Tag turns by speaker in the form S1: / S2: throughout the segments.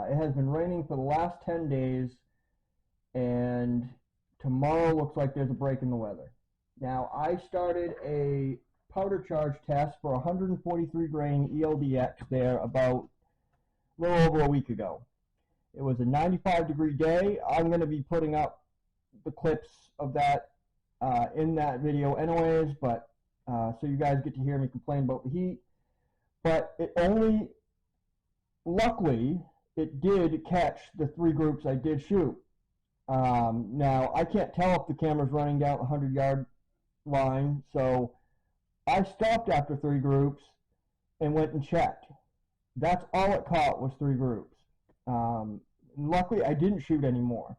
S1: It has been raining for the last 10 days, and tomorrow looks like there's a break in the weather. Now, I started a powder charge test for 143 grain ELD-X there about a little over a week ago. It was a 95-degree day. I'm going to be putting up the clips of that in that video anyways, but so you guys get to hear me complain about the heat. But it only, luckily, it did catch the 3 groups I did shoot. Now, I can't tell if the camera's running down the 100-yard line, so I stopped after 3 groups and went and checked. That's all it caught was 3 groups. Luckily, I didn't shoot anymore.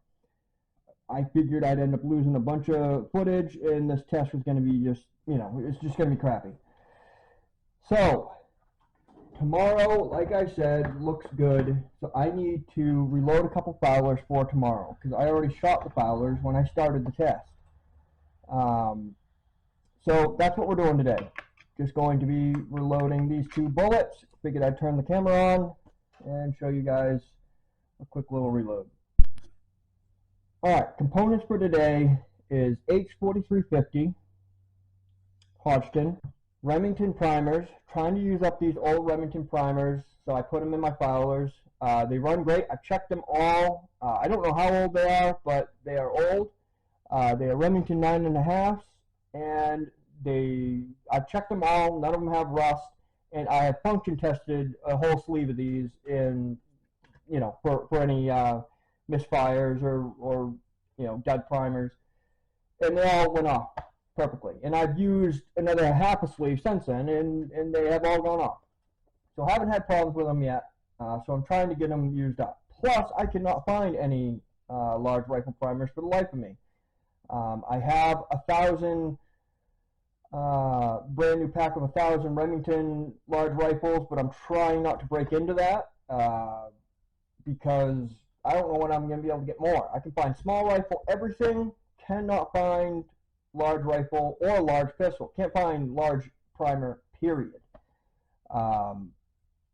S1: I figured I'd end up losing a bunch of footage, and this test was going to be just, you know, it's just going to be crappy. So, tomorrow, like I said, looks good. So I need to reload a couple fowlers for tomorrow, because I already shot the fowlers when I started the test. So that's what we're doing today. Just going to be reloading these 2 bullets. Figured I'd turn the camera on and show you guys a quick little reload. Alright, components for today is H4350 Hodgkin, Remington primers. Trying to use up these old Remington primers, so I put them in my fowlers. They run great. I checked them all. I don't know how old they are, but they are old. They are Remington 9.5s, and I've checked them all. None of them have rust, and I have function tested a whole sleeve of these in, you know, for any misfires or you know, dead primers, and they all went off perfectly. And I've used another half a sleeve since then, and they have all gone off. So I haven't had problems with them yet. So I'm trying to get them used up. Plus, I cannot find any large rifle primers for the life of me. I have 1,000 brand new pack of 1,000 Remington large rifles, but I'm trying not to break into that because I don't know when I'm going to be able to get more. I can find small rifle, everything, cannot find large rifle or large pistol. Can't find large primer, period.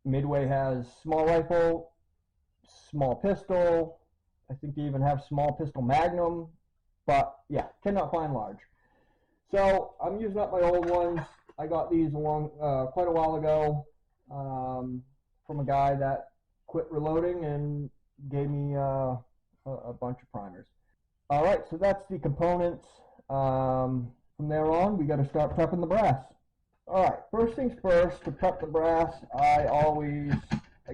S1: Midway has small rifle, small pistol. I think they even have small pistol Magnum, but yeah, cannot find large. So I'm using up my old ones. I got these along quite a while ago from a guy that quit reloading and gave me a bunch of primers. All right, so that's the components. From there on, we got to start prepping the brass. All right, first things first, to prep the brass, I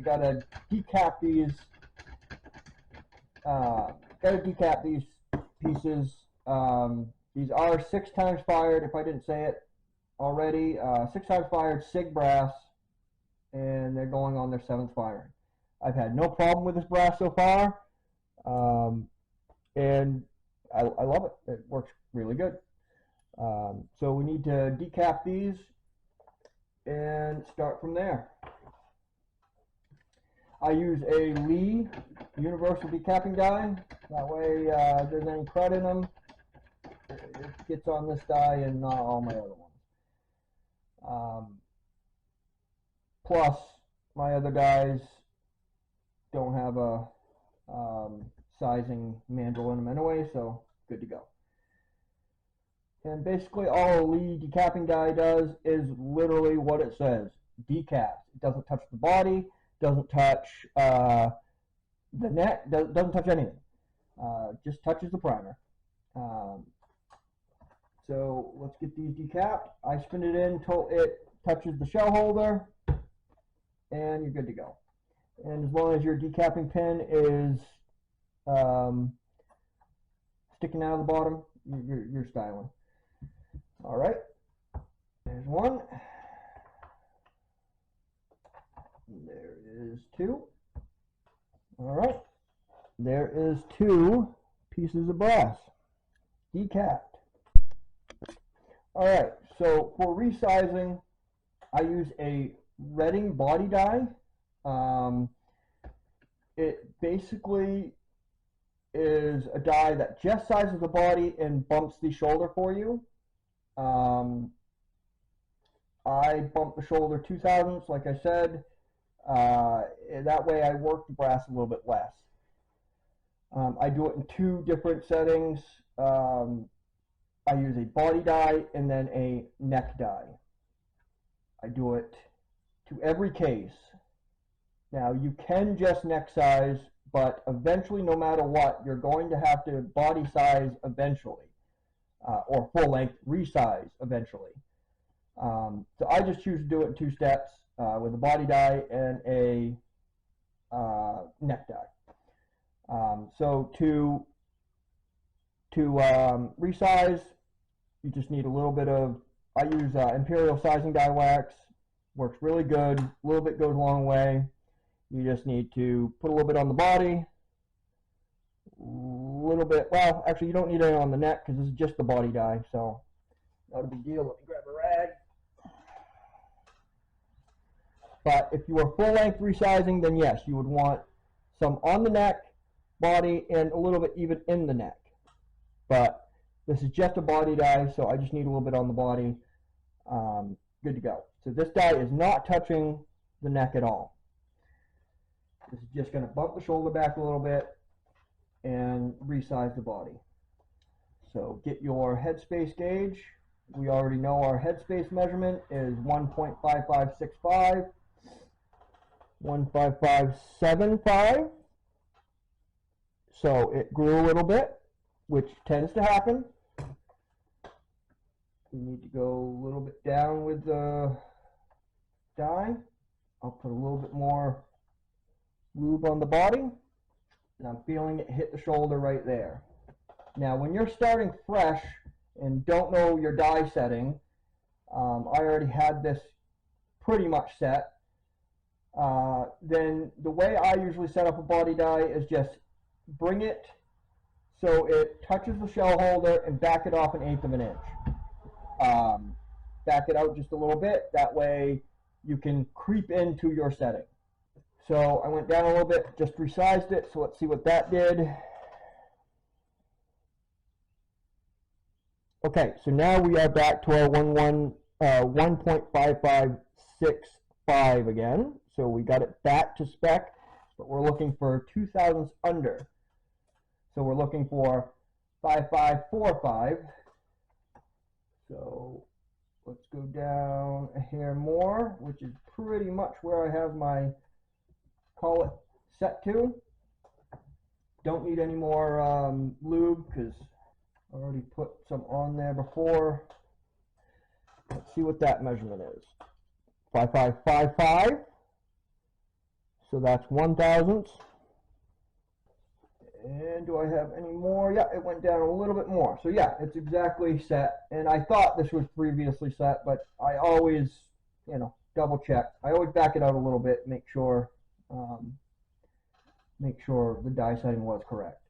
S1: got to decap these. Got to decap these pieces. These are 6 times fired, if I didn't say it already. 6 times fired SIG brass, and they're going on their 7th firing. I've had no problem with this brass so far, and I love it. It works really good. So we need to decap these and start from there. I use a Lee universal decapping die. That way, if there's any crud in them, it gets on this die and not all my other ones. Plus, my other dies don't have a sizing mandrel in them anyway, so good to go. And basically all a Lee decapping die does is literally what it says, decaps. It doesn't touch the body, doesn't touch the neck, doesn't touch anything. Just touches the primer. So let's get these decapped. I spin it in until it touches the shell holder, and you're good to go. And as long as your decapping pin is sticking out of the bottom, you're styling. All right, there's one. There is 2. All right, there is 2 pieces of brass decapped. All right, so for resizing, I use a Redding body die. It basically is a die that just sizes the body and bumps the shoulder for you. I bumped the shoulder 2 thousandths, like I said. That way I work the brass a little bit less. I do it in two different settings. I use a body die and then a neck die. I do it to every case. Now you can just neck size, but eventually, no matter what, you're going to have to body size eventually, or full length resize eventually. So I just choose to do it in two steps, with a body die and a neck die. So to resize, you just need a little bit of, I use Imperial sizing die wax, works really good, a little bit goes a long way. You just need to put a little bit on the body, a little bit, well, actually you don't need any on the neck because this is just the body die, so not a big deal. Let me grab a rag. But if you are full length resizing, then yes, you would want some on the neck, body, and a little bit even in the neck. But this is just a body die, so I just need a little bit on the body. Good to go. So this die is not touching the neck at all. This is just going to bump the shoulder back a little bit and resize the body. So get your headspace gauge. We already know our headspace measurement is 1.5565, 15575. So it grew a little bit, which tends to happen. You need to go a little bit down with the die. I'll put a little bit more lube on the body, and I'm feeling it hit the shoulder right there. Now when you're starting fresh and don't know your die setting, I already had this pretty much set, then the way I usually set up a body die is just bring it so it touches the shell holder and back it off 1/8 of an inch. Back it out just a little bit, that way you can creep into your setting. So I went down a little bit, just resized it, so let's see what that did. Okay, so now we are back to our 1.5565 again. So we got it back to spec, but we're looking for 2 thousandths under. So we're looking for 5545. So let's go down a hair more, which is pretty much where I have my collet set to. Don't need any more lube because I already put some on there before. Let's see what that measurement is. 5555. So that's 1 thousandth. And do I have any more? Yeah, it went down a little bit more. So yeah, it's exactly set. And I thought this was previously set, but I always, double check. I always back it out a little bit, make sure the die setting was correct.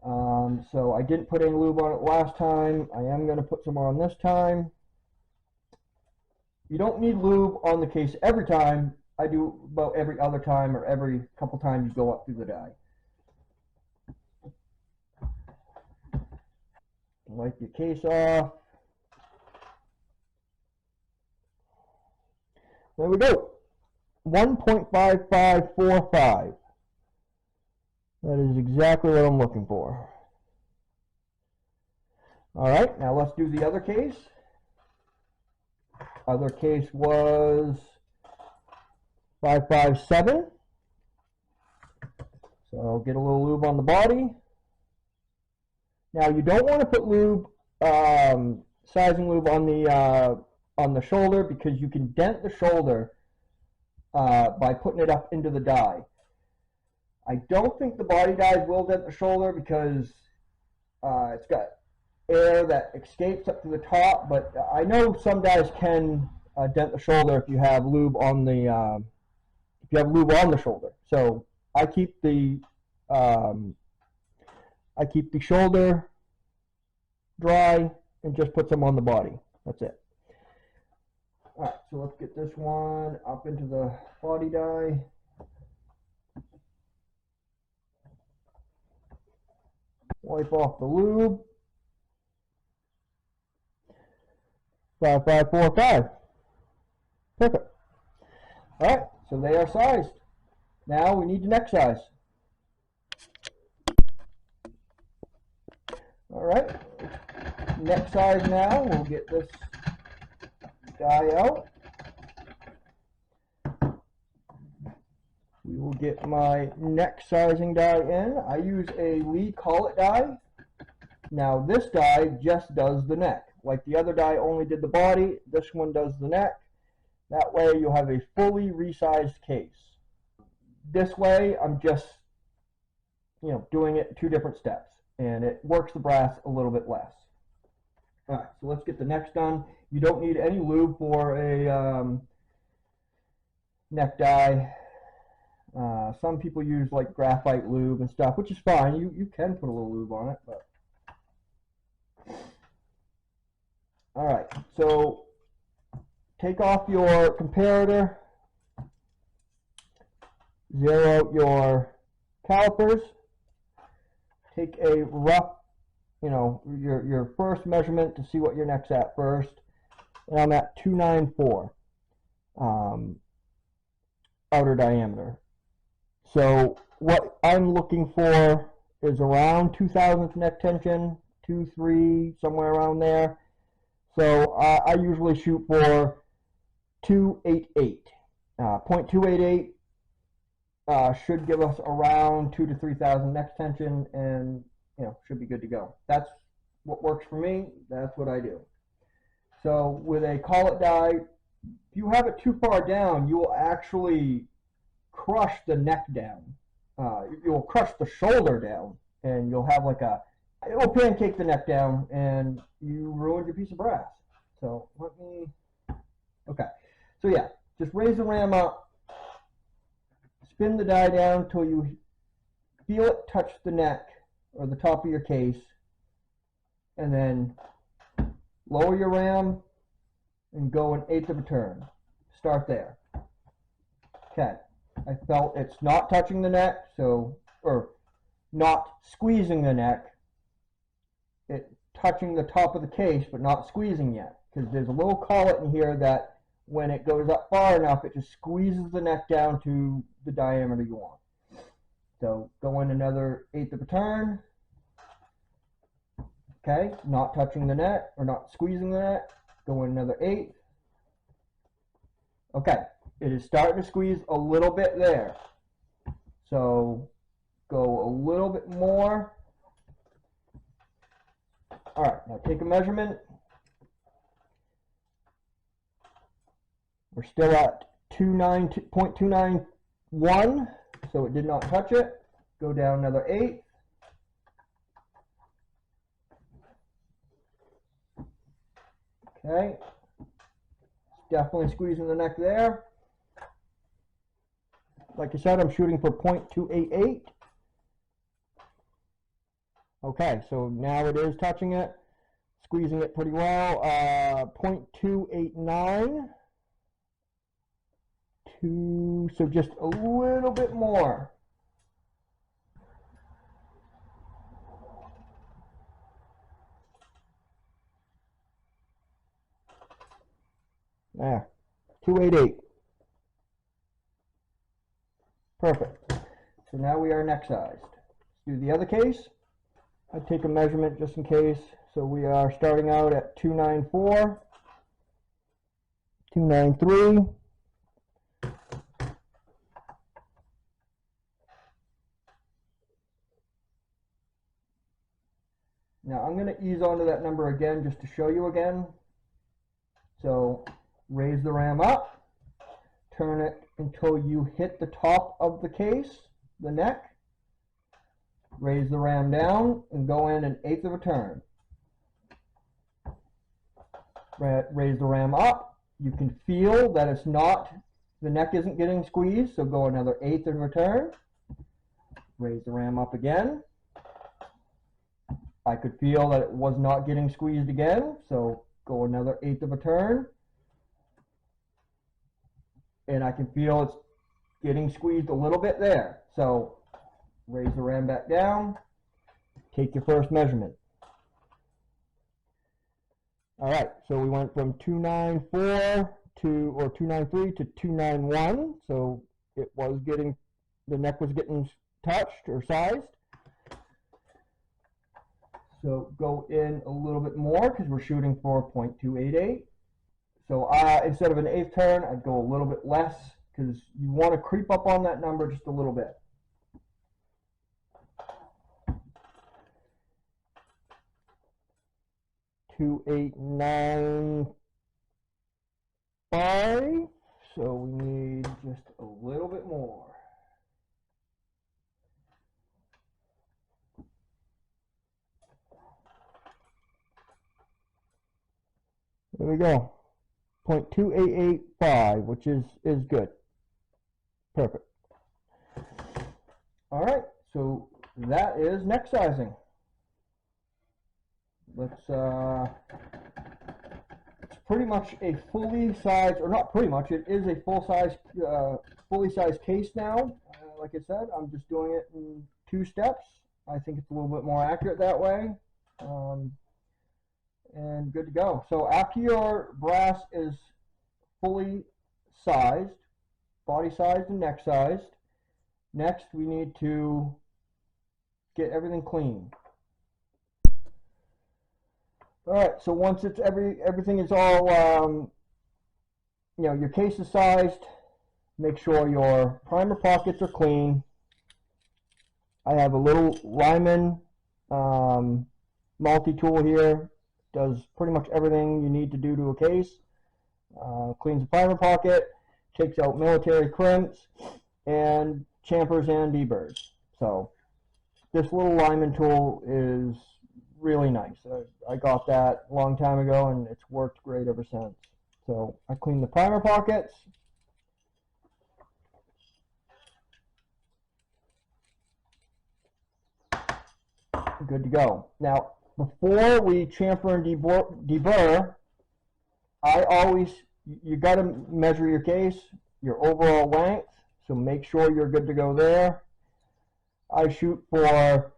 S1: So I didn't put any lube on it last time. I am going to put some on this time. You don't need lube on the case every time. I do about every other time or every couple times you go up through the die. Wipe your case off. There we go. 1.5545. That is exactly what I'm looking for. All right, now let's do the other case. Other case was 557. So I'll get a little lube on the body. Now you don't want to put lube, sizing lube on the shoulder, because you can dent the shoulder by putting it up into the die. I don't think the body dies will dent the shoulder because it's got air that escapes up to the top, but I know some dies can dent the shoulder if you have lube on the shoulder. So I keep the shoulder dry and just put some on the body. That's it. All right, so let's get this one up into the body die. Wipe off the lube. 5545. Perfect. All right, So they are sized. Now we need the neck size. All right, neck size now. We'll get this die out. We will get my neck sizing die in. I use a Lee collet die. Now this die just does the neck. Like the other die only did the body, this one does the neck. That way you'll have a fully resized case. This way I'm just, doing it in 2 different steps, and it works the brass a little bit less. All right, so let's get the necks done. You don't need any lube for a neck die. Some people use like graphite lube and stuff, which is fine. You can put a little lube on it, but all right. So take off your comparator, zero out your calipers, take a rough, your first measurement to see what your neck's at first, and I'm at 294 outer diameter. So what I'm looking for is around 2,000th neck tension, 2-3, somewhere around there. So I usually shoot for 288. 0.288 should give us around 2,000 to 3,000 neck tension, and should be good to go. That's what works for me. That's what I do. So with a collet die, if you have it too far down, you will actually crush the neck down. You'll crush the shoulder down, and you'll have it'll pancake the neck down, and you ruined your piece of brass. So okay. So yeah, just raise the ram up, spin the die down until you feel it touch the neck or the top of your case, and then lower your ram and go 1/8 of a turn. Start there. Okay. I felt it's not touching the neck, or not squeezing the neck. It's touching the top of the case, but not squeezing yet, because there's a little collet in here that when it goes up far enough, it just squeezes the neck down to the diameter you want. So go in another 1/8 of a turn. Okay, not touching the neck, or not squeezing the neck. Go in another 1/8. Okay. It is starting to squeeze a little bit there. So go a little bit more. All right, now take a measurement. We're still at 0.291, so it did not touch it. Go down another 1/8. Okay. Definitely squeezing the neck there. Like I said, I'm shooting for 0.288. Okay, so now it is touching it, squeezing it pretty well. 0.289. So just a little bit more. There, 288. Perfect. So now we are neck sized. Let's do the other case. I take a measurement just in case. So we are starting out at 294, 293. Now I'm going to ease onto that number again just to show you again. So raise the ram up, turn it until you hit the top of the case, the neck. Raise the ram down and go in 1/8 of a turn. Raise the ram up. You can feel that it's not, the neck isn't getting squeezed, so go another 1/8 of a turn. Raise the ram up again. I could feel that it was not getting squeezed again, so go another 1/8 of a turn. And I can feel it's getting squeezed a little bit there. So raise the ram back down, take your first measurement. All right, so we went from 294 to, or 293 to 291, so it was getting, the neck was getting touched or sized. So go in a little bit more because we're shooting for 0.288. So instead of an eighth turn, I'd go a little bit less because you want to creep up on that number just a little bit. $2,895. So we need just a little bit more. There we go. 0.2885, which is good. Perfect. All right, so that is neck sizing. Let's it's pretty much a fully sized, or not pretty much, it is a fully sized case now. Like I said, I'm just doing it in 2 steps. I think it's a little bit more accurate that way. And good to go. So after your brass is fully sized, body sized and neck sized, next we need to get everything clean. All right, so once it's everything is all, you know, your case is sized, make sure your primer pockets are clean. I have a little Lyman multi-tool here. Does pretty much everything you need to do to a case. Cleans the primer pocket, takes out military crimps, and champers and deburrs. So this little Lyman tool is really nice. I got that a long time ago, and it's worked great ever since. So I clean the primer pockets. Good to go. Now, before we chamfer and deburr, you got to measure your case, your overall length, so make sure you're good to go there. I shoot for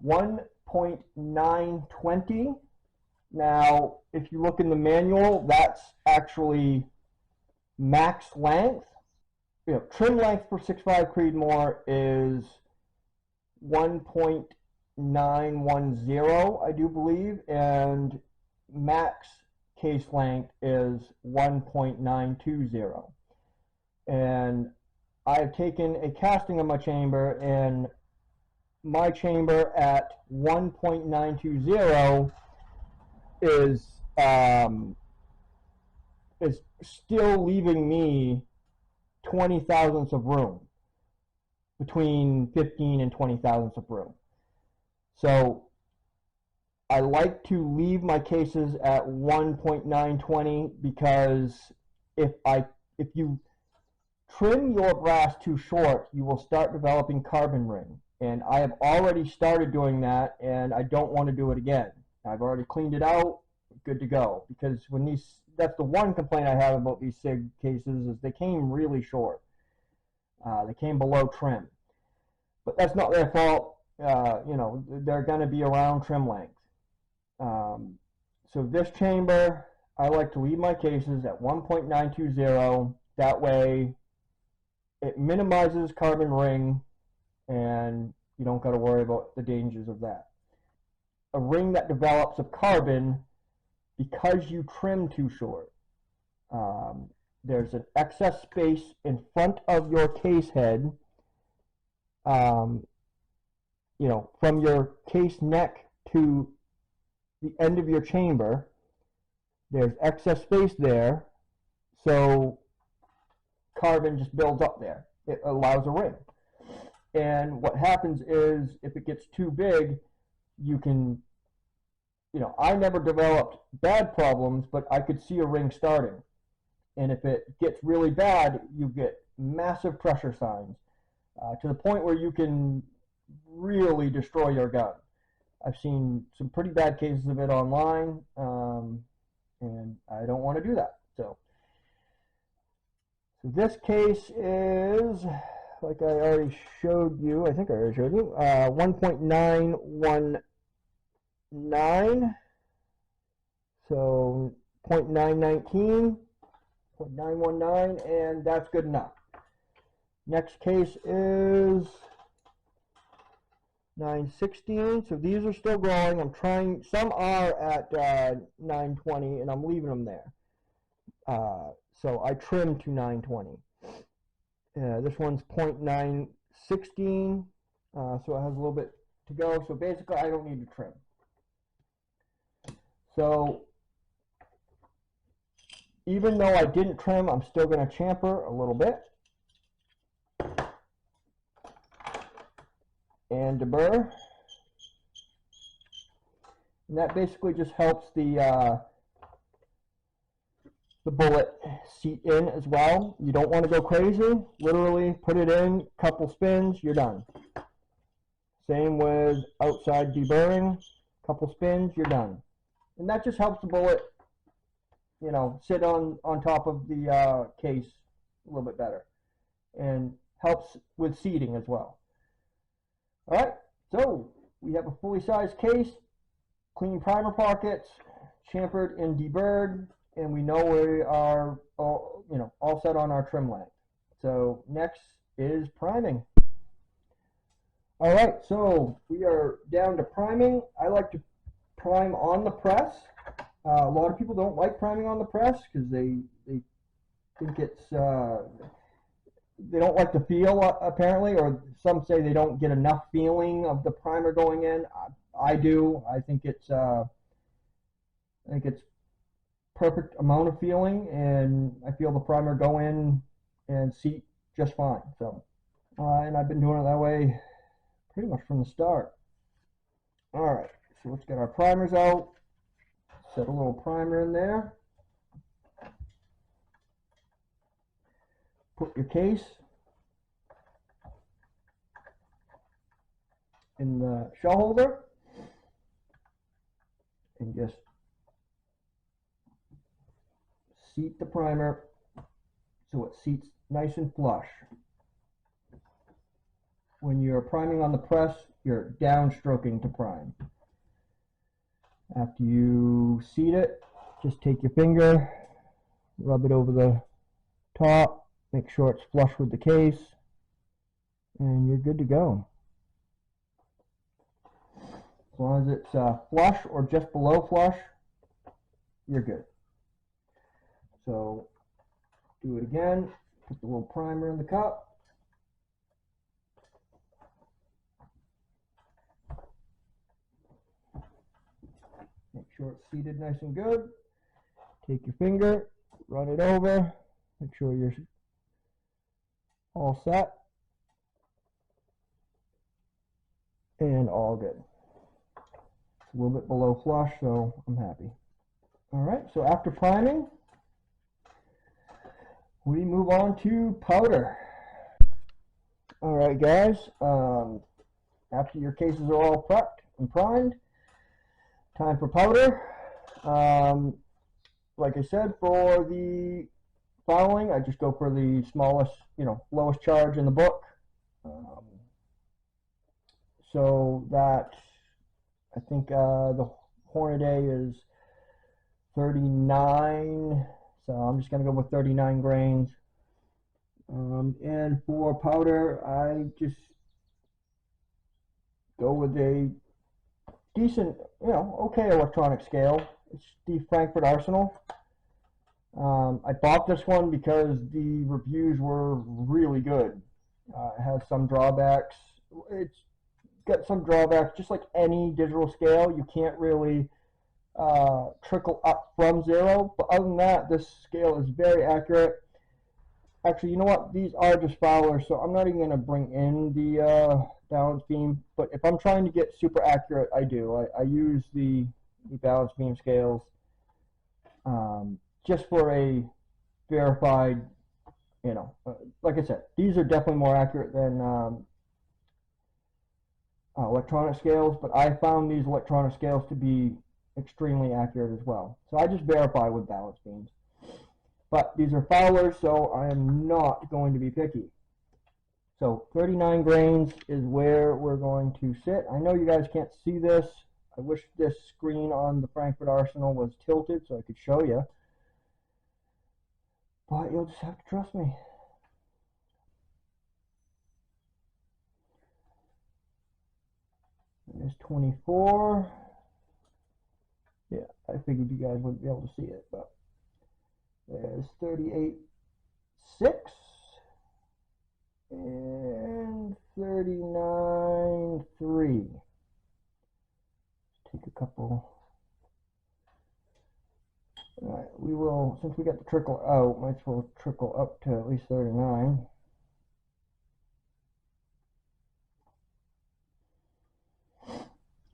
S1: 1.920. Now, if you look in the manual, that's actually max length. You know, trim length for 6.5 Creedmoor is 1.910, I do believe, and max case length is 1.920. And I've taken a casting of my chamber, and my chamber at 1.920 is still leaving me 20 thousandths of room, between 15 and 20 thousandths of room. So I like to leave my cases at 1.920 because if you trim your brass too short, you will start developing carbon ring. And I have already started doing that, and I don't want to do it again. I've already cleaned it out, good to go. Because that's the one complaint I have about these SIG cases, is they came really short. They came below trim. But that's not their fault. You know, they're going to be around trim length. So this chamber, I like to leave my cases at 1.920. That way, it minimizes carbon ring, and you don't got to worry about the dangers of that. A ring that develops of carbon because you trim too short. There's an excess space in front of your case head. You know, from your case neck to the end of your chamber, there's excess space there, so carbon just builds up there. It allows a ring. And what happens is, if it gets too big, you can, you know, I never developed bad problems, but I could see a ring starting. And if it gets really bad, you get massive pressure signs, to the point where you can really destroy your gun. I've seen some pretty bad cases of it online, and I don't want to do that. So this case is, like I already showed you, I think I already showed you, 1.919, so 0.919, .919, and that's good enough. Next case is 916, so these are still growing. I'm trying, some are at 920, and I'm leaving them there. So I trimmed to 920. This one's .916, so it has a little bit to go. So basically, I don't need to trim. So even though I didn't trim, I'm still going to chamfer a little bit and deburr, and that basically just helps the bullet seat in as well. You don't want to go crazy. Literally put it in, couple spins, you're done. Same with outside deburring, couple spins, you're done. And that just helps the bullet, you know, sit on top of the case a little bit better, and helps with seating as well. All right, so we have a fully sized case, clean primer pockets, chamfered and deburred, and we know we are all set on our trim length. So next is priming. All right, so we are down to priming. I like to prime on the press. A lot of people don't like priming on the press because they think it's they don't like the feel, apparently, or some say they don't get enough feeling of the primer going in. I do. I think it's perfect amount of feeling, and I feel the primer go in and seat just fine. So, and I've been doing it that way pretty much from the start. All right, so let's get our primers out. Set a little primer in there. Put your case in the shell holder and just seat the primer so it seats nice and flush. When you're priming on the press, you're downstroking to prime. After you seat it, just take your finger, rub it over the top, make sure it's flush with the case, and you're good to go. As long as it's flush or just below flush, you're good. So do it again, put the little primer in the cup. Make sure it's seated nice and good. Take your finger, run it over, make sure you're all set, and all good. It's a little bit below flush, so I'm happy. All right, so after priming, we move on to powder. All right, guys, after your cases are all prepped and primed, time for powder. Like I said, for the fouling, I just go for the smallest, lowest charge in the book. So that, I think the Hornady is 39, so I'm just going to go with 39 grains. And for powder, I just go with a decent, okay electronic scale. It's the Frankfurt Arsenal. I bought this one because the reviews were really good. It has some drawbacks. It's got some drawbacks, just like any digital scale. You can't really trickle up from zero, but other than that, this scale is very accurate. Actually, you know what? These are just fowlers, so I'm not even going to bring in the balance beam, but if I'm trying to get super accurate, I do. I use the balance beam scales just for a verified, like I said, these are definitely more accurate than electronic scales, but I found these electronic scales to be extremely accurate as well. So I just verify with balance beams. But these are fowlers, so I am not going to be picky. So 39 grains is where we're going to sit. I know you guys can't see this. I wish this screen on the Frankfurt Arsenal was tilted so I could show you. but you'll just have to trust me. There's 24. Yeah, I figured you guys wouldn't be able to see it, but there's 38.6 and 39.3. Take a couple. All right, we will, since we got the trickle out, might as well trickle up to at least 39.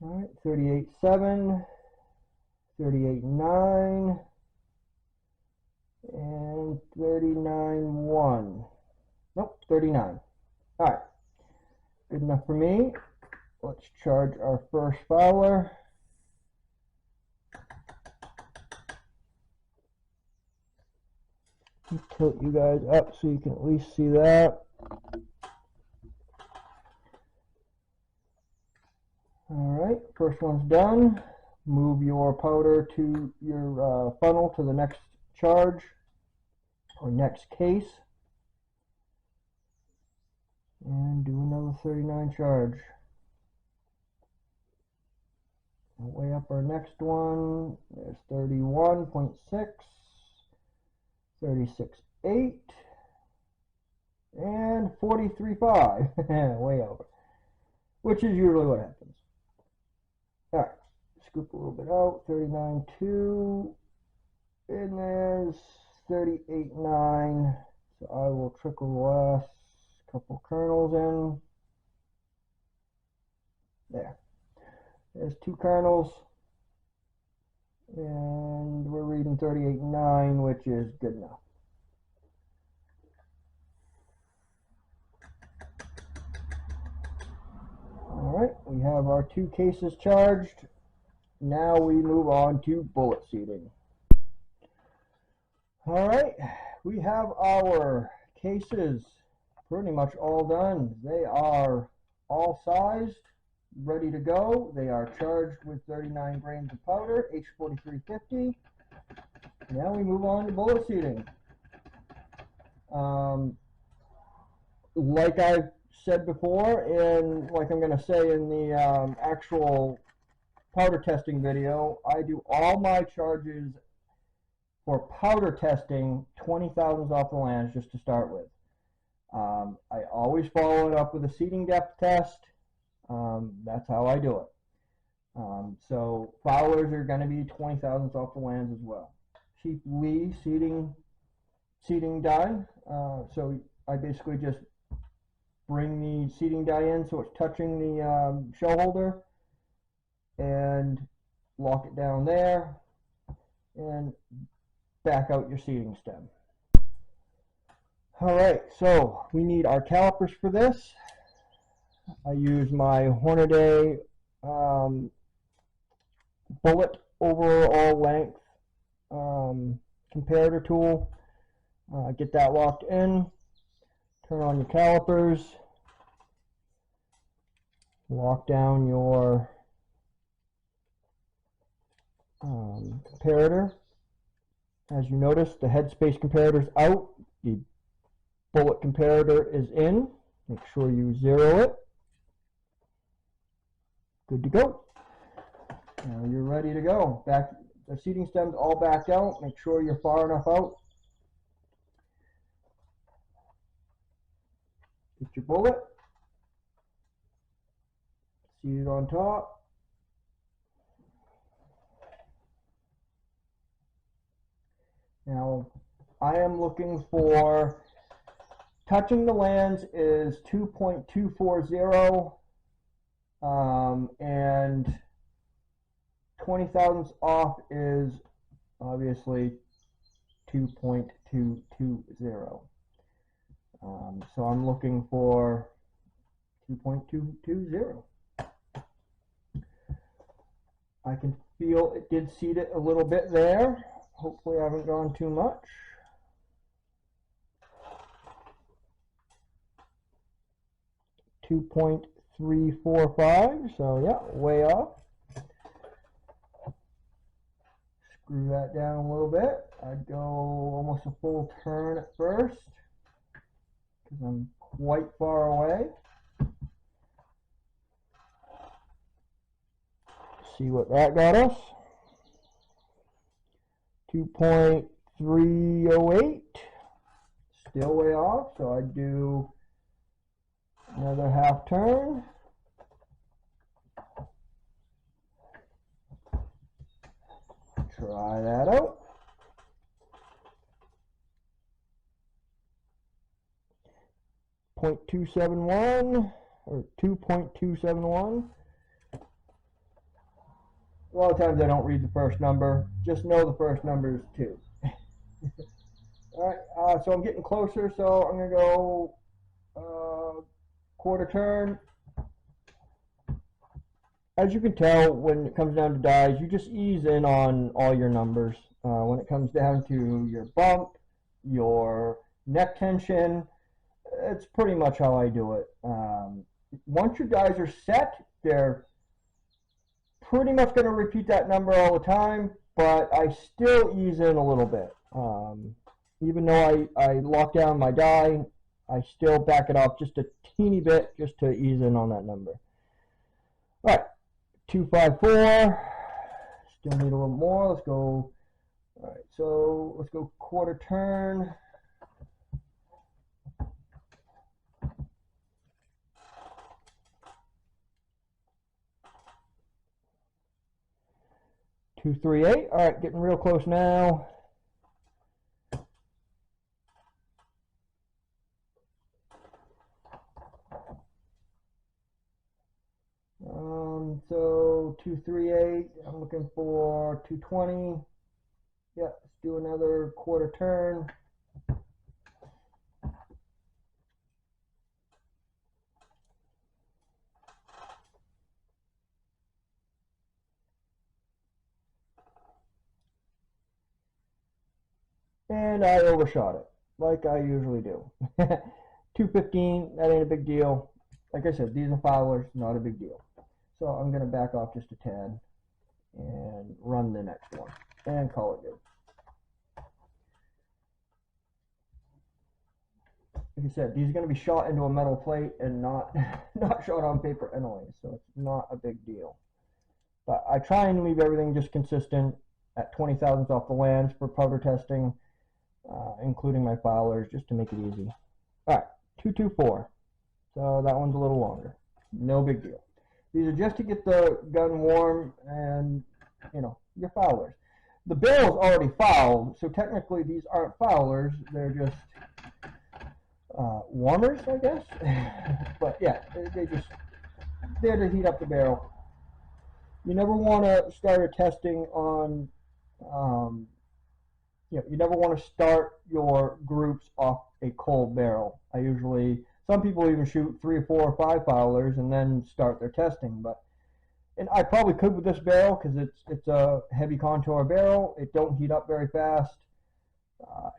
S1: All right, 38.7, 38.9, and 39.1. Nope, 39. All right, good enough for me. Let's charge our first fowler. Tilt you guys up so you can at least see that. Alright, first one's done. Move your powder to your funnel to the next charge or next case. And do another 39 charge. Way up our next one. There's 31.6. 36.8 and 43.5. Way over, which is usually what happens. All right, scoop a little bit out. 39.2 and there's 38.9. So I will trickle the last couple kernels in. There's 2 kernels. And we're reading 38.9, which is good enough. All right, we have our 2 cases charged. Now we move on to bullet seating. All right, we have our cases pretty much all done. They are all sized, ready to go. They are charged with 39 grains of powder, H4350. Now we move on to bullet seating. Like I've said before, and like I'm going to say in the actual powder testing video, I do all my charges for powder testing 20 thousandths off the lands just to start with. I always follow it up with a seating depth test. That's how I do it. So fowlers are going to be 20 thousandths off the lands as well. Cheap Lee seating die. So I basically just bring the seating die in so it's touching the shell holder and lock it down there and back out your seating stem. Alright, so we need our calipers for this. I use my Hornady bullet overall length comparator tool. Get that locked in. Turn on your calipers. Lock down your comparator. As you notice, the headspace comparator is out. The bullet comparator is in. Make sure you zero it. Good to go. Now you're ready to go. Back, the seating stem's all backed out. Make sure you're far enough out. Get your bullet. Seat it on top. Now I am looking for, touching the lands is 2.240 and 20 thousandths off is obviously 2.220. So I'm looking for 2.220. I can feel it did seat it a little bit there. Hopefully I haven't gone too much. .345, so yeah, way off. screw that down a little bit. I'd go almost a full turn at first because I'm quite far away. See what that got us. 2.308. Still way off, so I'd do another half turn. Try that out. .271 or 2.271. A lot of times I don't read the first number. Just know the first number is 2. Alright, so I'm getting closer, so I'm going to go quarter turn. As you can tell, when it comes down to dies, you just ease in on all your numbers. When it comes down to your bump, your neck tension, it's pretty much how I do it. Once your dies are set, they're pretty much going to repeat that number all the time, but I still ease in a little bit. Even though I lock down my die, I still back it off just a teeny bit just to ease in on that number. All right, 254. Still need a little more. Let's go. All right, so let's go quarter turn. Two, 3, 8. All right, getting real close now. So 238. I'm looking for 220. Yeah, let's do another quarter turn. And I overshot it, like I usually do. 215, that ain't a big deal. Like I said, these are fowlers, not a big deal. So I'm going to back off just a tad and run the next one and call it good. Like I said, these are going to be shot into a metal plate and not shot on paper anyway, so it's not a big deal. But I try and leave everything just consistent at 20 thousandths off the lens for powder testing, including my fowlers, just to make it easy. All right, 224. So that one's a little longer. No big deal. These are just to get the gun warm and, you know, your fowlers. The barrel's already fouled, so technically these aren't fowlers. They're just warmers, I guess. But yeah, they're just there to heat up the barrel. You never want to start a testing on, you never want to start your groups off a cold barrel. Some people even shoot 3 or 4 or 5 fowlers and then start their testing. And I probably could with this barrel because it's a heavy contour barrel. It don't heat up very fast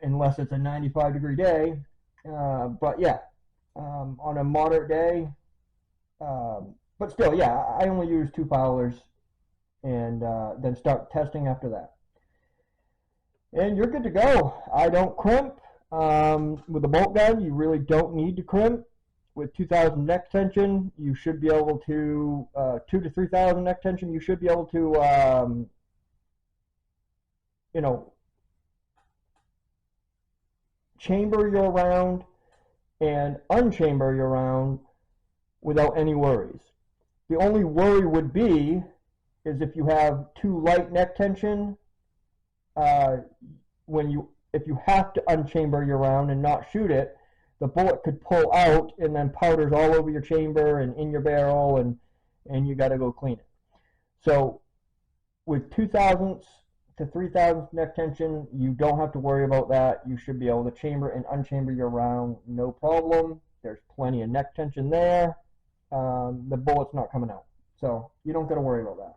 S1: unless it's a 95-degree day. But yeah, on a moderate day. But still, yeah, I only use 2 fowlers and then start testing after that. And you're good to go. I don't crimp. With a bolt gun, you really don't need to crimp. With 2,000 neck tension, you should be able to, 2 to 3,000 neck tension, you should be able to, chamber your round and unchamber your round without any worries. The only worry would be is if you have too light neck tension, if you have to unchamber your round and not shoot it, the bullet could pull out and then powders all over your chamber and in your barrel, and you got to go clean it. So with 2,000ths to 3,000ths neck tension, you don't have to worry about that. You should be able to chamber and unchamber your round, no problem. There's plenty of neck tension there. The bullet's not coming out, so you don't got to worry about that.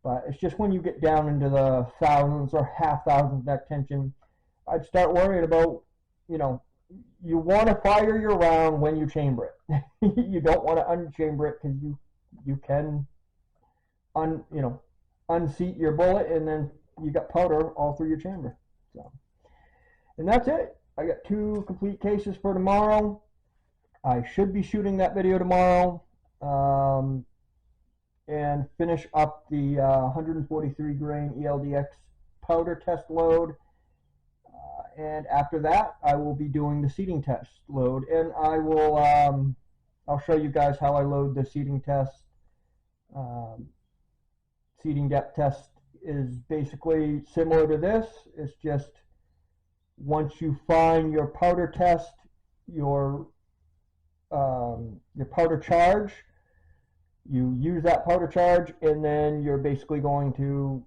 S1: But it's just when you get down into the thousands or half thousands neck tension, I'd start worrying about, you want to fire your round when you chamber it. You don't want to unchamber it because you can unseat your bullet and then you got powder all through your chamber. So, and that's it. I got 2 complete cases for tomorrow. I should be shooting that video tomorrow and finish up the 143 grain ELD-X powder test load. And after that, I will be doing the seeding test load, and I will I'll show you guys how I load the seeding test. Seeding depth test is basically similar to this. It's just once you find your powder test, your powder charge, you use that powder charge, and then you're basically going to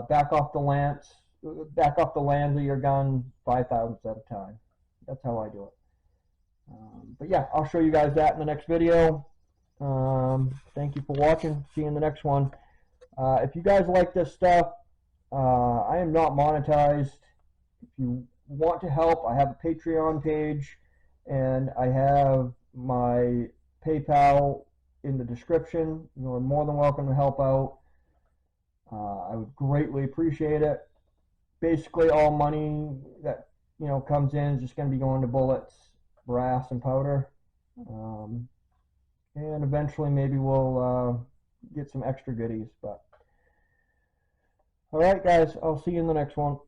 S1: back off the lands of your gun 5 thousandths at a time. That's how I do it. But yeah, I'll show you guys that in the next video. Thank you for watching. See you in the next one. If you guys like this stuff, I am not monetized. If you want to help, I have a Patreon page, and I have my PayPal in the description. You are more than welcome to help out. I would greatly appreciate it. Basically, all money that comes in is just going to be going to bullets, brass, and powder. And eventually, maybe we'll get some extra goodies. But all right, guys, I'll see you in the next one.